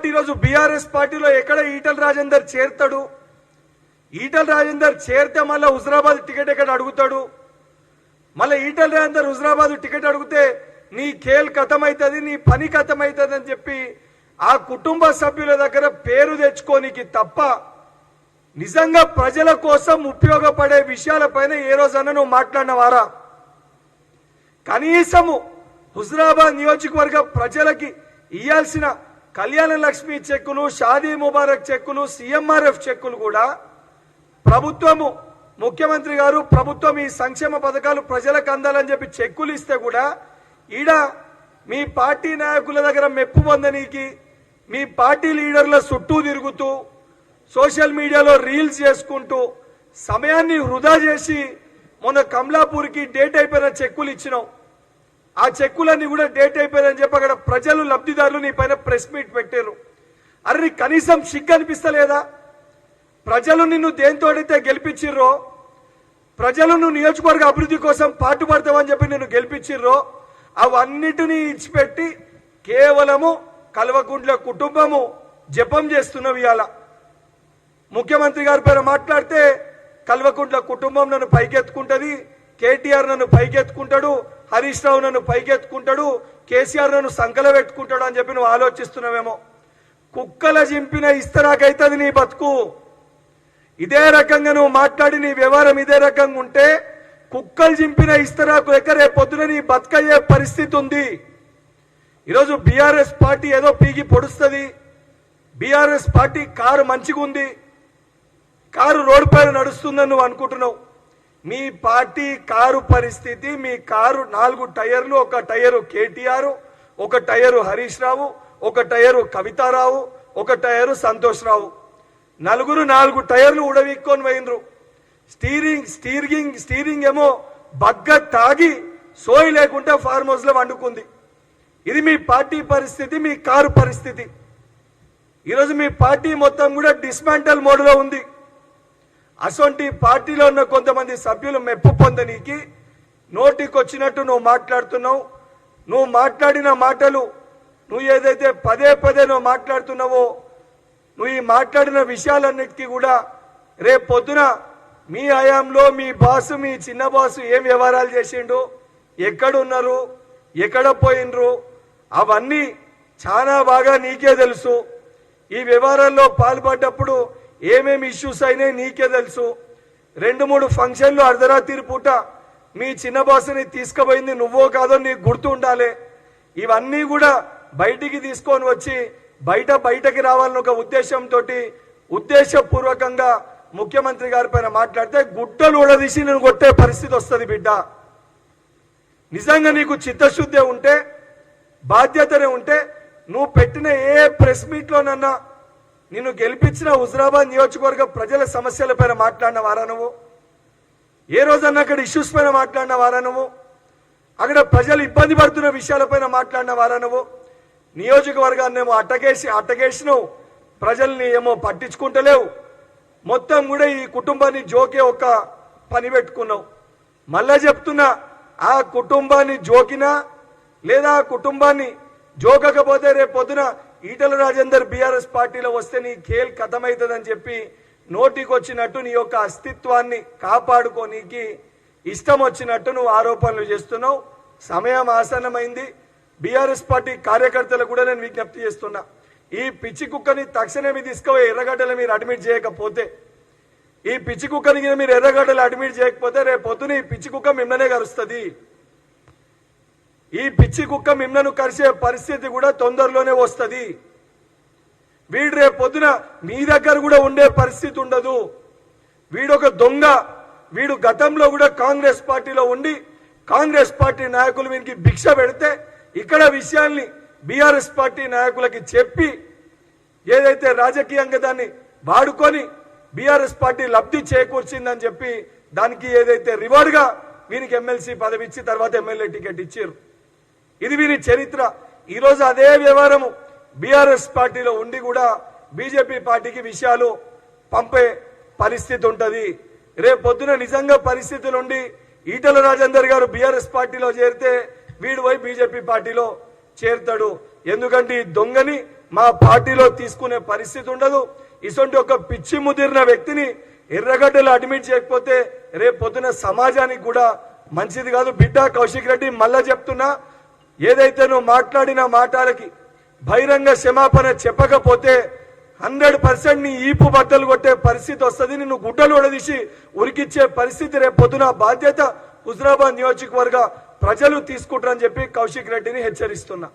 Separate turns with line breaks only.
కాబట్టి ఈరోజు బీఆర్ఎస్ పార్టీలో ఎక్కడ ఈటల రాజేందర్ చేరతాడు? ఈటల రాజేందర్ చేరితే మళ్ళీ హుజరాబాద్ టికెట్ ఎక్కడ అడుగుతాడు? మళ్ళీ ఈటల రాజేందర్ హుజరాబాద్ టికెట్ అడిగితే నీ ఖేల్ ఖతమవుతుంది, నీ పని ఖతమవుతుంది అని చెప్పి ఆ కుటుంబ సభ్యుల దగ్గర పేరు తెచ్చుకోనికి తప్ప నిజంగా ప్రజల కోసం ఉపయోగపడే విషయాలపైన ఏ రోజన్నా నువ్వు మాట్లాడినవారా? కనీసము హుజరాబాద్ నియోజకవర్గ ప్రజలకి ఇయ్యాల్సిన కళ్యాణ లక్ష్మి చెక్కులు, షాదీ ముబారక్ చెక్కులు, సీఎంఆర్ఎఫ్ చెక్కులు కూడా ప్రభుత్వము, ముఖ్యమంత్రి గారు ప్రభుత్వం ఈ సంక్షేమ పథకాలు ప్రజలకు అందాలని చెప్పి చెక్కులు ఇస్తే కూడా ఈడ మీ పార్టీ నాయకుల దగ్గర మెప్పు పొందనీకి మీ పార్టీ లీడర్ల చుట్టూ తిరుగుతూ సోషల్ మీడియాలో రీల్స్ చేసుకుంటూ సమయాన్ని వృధా చేసి మొన్న కమలాపూర్కి డేట్ అయిపోయిన చెక్కులు ఇచ్చినావు. ఆ చెక్కులన్నీ కూడా డేట్ అయిపోయిందని చెప్పి అక్కడ ప్రజలు, లబ్ధిదారులు నీ పైన ప్రెస్ మీట్ పెట్టారు. అరే నీకు కనీసం సిగ్గు అనిపిస్తలేదా? ప్రజలు నిన్ను దేంతోడైతే గెలిపించిర్రో, ప్రజలు నువ్వు నియోజకవర్గ అభివృద్ధి కోసం పాటుపడతావని చెప్పి నిన్ను గెలిపించిర్రో అవన్నిటినీ ఇచ్చిపెట్టి కేవలము కల్వకుంట్ల కుటుంబము జపం చేస్తున్నావు. ఇవాళ ముఖ్యమంత్రి గారి పైన మాట్లాడితే కల్వకుంట్ల కుటుంబం నన్ను పైకెత్తుకుంటది, కేటీఆర్ నన్ను పైకెత్తుకుంటాడు, హరీష్ రావు నన్ను పైకెత్తుకుంటాడు, కేసీఆర్ నన్ను సంకల పెట్టుకుంటాడు అని చెప్పి నువ్వు ఆలోచిస్తున్నావేమో. కుక్కల జింపిన ఇస్తరాకైతుంది నీ బతుకు. ఇదే రకంగా నువ్వు మాట్లాడి నీ వ్యవహారం ఇదే రకంగా ఉంటే కుక్కలు జింపిన ఇస్తరాకు ఎక్కడే పొద్దున నీ బతుకయ్యే పరిస్థితి ఉంది. ఈరోజు బీఆర్ఎస్ పార్టీ ఏదో పీకి పొడుస్తుంది, బీఆర్ఎస్ పార్టీ కారు మంచిగా ఉంది, కారు రోడ్డు పైన నడుస్తుందని నువ్వు అనుకుంటున్నావు. మీ పార్టీ కారు పరిస్థితి, మీ కారు 4 టైర్లు, ఒక టైరు కేటీఆర్, ఒక టైరు హరీష్ రావు, ఒక టైరు కవితారావు, ఒక టైరు సంతోష్ రావు, నలుగురు 4 టైర్లు ఉడవిక్కొని పోయినరు. స్టీరింగ్ ఏమో బగ్గ తాగి సోయి లేకుంటే ఫార్మ్ హౌస్ లో వండుకుంది. ఇది మీ పార్టీ పరిస్థితి, మీ కారు పరిస్థితి. ఈరోజు మీ పార్టీ మొత్తం కూడా డిస్మాంటల్ మోడ్లో ఉంది. అసొంటి పార్టీలో ఉన్న కొంతమంది సభ్యులు మెప్పు పొందనీకి నోటికి వచ్చినట్టు నువ్వు మాట్లాడుతున్నావు. నువ్వు మాట్లాడిన మాటలు, నువ్వు ఏదైతే పదే పదే నువ్వు మాట్లాడుతున్నావో, నువ్వు ఈ మాట్లాడిన విషయాలన్నిటికీ కూడా రేపు పొద్దున మీ హయాంలో మీ బాసు, మీ చిన్న బాసు ఏం వ్యవహారాలు చేసిండు, ఎక్కడున్నారు, ఎక్కడ పోయినరు, అవన్నీ చాలా బాగా నీకే తెలుసు. ఈ వ్యవహారాల్లో పాల్పడ్డప్పుడు ఏమేమి ఇష్యూస్ అయినాయి నీకే తెలుసు. 2-3 ఫంక్షన్లు అర్ధరాత్రి పూట మీ చిన్న బాసుని తీసుకుపోయింది నువ్వో కాదో నీకు గుర్తు ఉండాలి. ఇవన్నీ కూడా బయటికి తీసుకొని వచ్చి బయటకి రావాలని ఒక ఉద్దేశంతో ఉద్దేశపూర్వకంగా ముఖ్యమంత్రి గారి పైన మాట్లాడితే గుడ్డలు ఊడదీసి నేను కొట్టే పరిస్థితి వస్తుంది బిడ్డ. నిజంగా నీకు చిత్తశుద్ధి ఉంటే, బాధ్యతనే ఉంటే నువ్వు పెట్టిన ఏ ప్రెస్ మీట్లోనన్నా నిన్ను గెలిపించిన హుజరాబాద్ నియోజకవర్గ ప్రజల సమస్యల పైన మాట్లాడిన వారా నువ్వు? ఏ రోజన్నా అక్కడ ఇష్యూస్ పైన మాట్లాడిన వారా నువ్వు? అక్కడ ప్రజలు ఇబ్బంది పడుతున్న విషయాలపైన మాట్లాడిన వారా నువ్వు? నియోజకవర్గాన్ని ఏమో అట్టగేసినావు, ప్రజల్ని ఏమో పట్టించుకుంటలేవు. మొత్తం కూడా ఈ కుటుంబాన్ని జోకే ఒక పని పెట్టుకున్నావు. మళ్ళా చెప్తున్నా, ఆ కుటుంబాన్ని జోకినా లేదా ఆ కుటుంబాన్ని జోకకపోతే రేపు పొద్దున ఈటల రాజేందర్ బీఆర్ఎస్ పార్టీలో వస్తే నీ ఖేల్ ఖతమవుతుందని చెప్పి నోటికి వచ్చినట్టు నీ యొక్క అస్తిత్వాన్ని కాపాడుకోనీకి ఇష్టం వచ్చినట్టు నువ్వు ఆరోపణలు చేస్తున్నావు. సమయం ఆసన్నమైంది. బీఆర్ఎస్ పార్టీ కార్యకర్తలకు కూడా నేను విజ్ఞప్తి చేస్తున్నా, ఈ పిచ్చి కుక్కని తక్షణమే తీసుకుపోయి ఎర్రగడ్డలు మీరు అడ్మిట్ చేయకపోతే, ఈ పిచ్చి కుక్కని మీరు ఎర్రగడ్డలు అడ్మిట్ చేయకపోతే రేపు పొద్దున ఈ పిచ్చి కుక్క మిమ్మల్నే కరుస్తుంది. ఈ పిచ్చి కుక్క మిమ్మల్ని కరిసే పరిస్థితి కూడా తొందరలోనే వస్తుంది. వీడు రేపు పొద్దున మీ దగ్గర కూడా ఉండే పరిస్థితి ఉండదు. వీడొక దొంగ. వీడు గతంలో కూడా కాంగ్రెస్ పార్టీలో ఉండి కాంగ్రెస్ పార్టీ నాయకులు వీరికి భిక్ష పెడితే ఇక్కడ విషయాల్ని బీఆర్ఎస్ పార్టీ నాయకులకి చెప్పి ఏదైతే రాజకీయంగా దాన్ని వాడుకొని బీఆర్ఎస్ పార్టీ లబ్ధి చేకూర్చిందని చెప్పి దానికి ఏదైతే రివార్డ్గా వీనికి ఎమ్మెల్సీ పదవి ఇచ్చి తర్వాత ఎమ్మెల్యే టికెట్ ఇచ్చారు. ఇది వీరి చరిత్ర. ఈరోజు అదే వ్యవహారము బీఆర్ఎస్ పార్టీలో ఉండి కూడా బీజేపీ పార్టీకి విషయాలు పంపే పరిస్థితి ఉంటుంది. రేపు పొద్దున నిజంగా పరిస్థితులు ఉండి ఈటల రాజేందర్ గారు బీఆర్ఎస్ పార్టీలో చేరితే వీడు పోయి బీజేపీ పార్టీలో చేరుతాడు. ఎందుకంటే ఈ దొంగని మా పార్టీలో తీసుకునే పరిస్థితి ఉండదు. ఇటువంటి ఒక పిచ్చి ముదిరిన వ్యక్తిని ఎర్రగడ్డలో అడ్మిట్ చేయకపోతే రేపు పొద్దున సమాజానికి కూడా మంచిది కాదు. బిడ్డ కౌశిక్ రెడ్డి, మళ్ళా చెప్తున్నా, ఏదైతే నువ్వు మాట్లాడిన మాటలకి బహిరంగ క్షమాపణ చెప్పకపోతే 100% నీ ఈపు బట్టలు కొట్టే పరిస్థితి వస్తుంది. నిన్ను గుడ్డలు ఒడదీసి ఉరికిచ్చే పరిస్థితి రేపు పొద్దున బాధ్యత హుజరాబాద్ నియోజకవర్గ ప్రజలు తీసుకుంటారని చెప్పి కౌశిక్ రెడ్డిని హెచ్చరిస్తున్నా.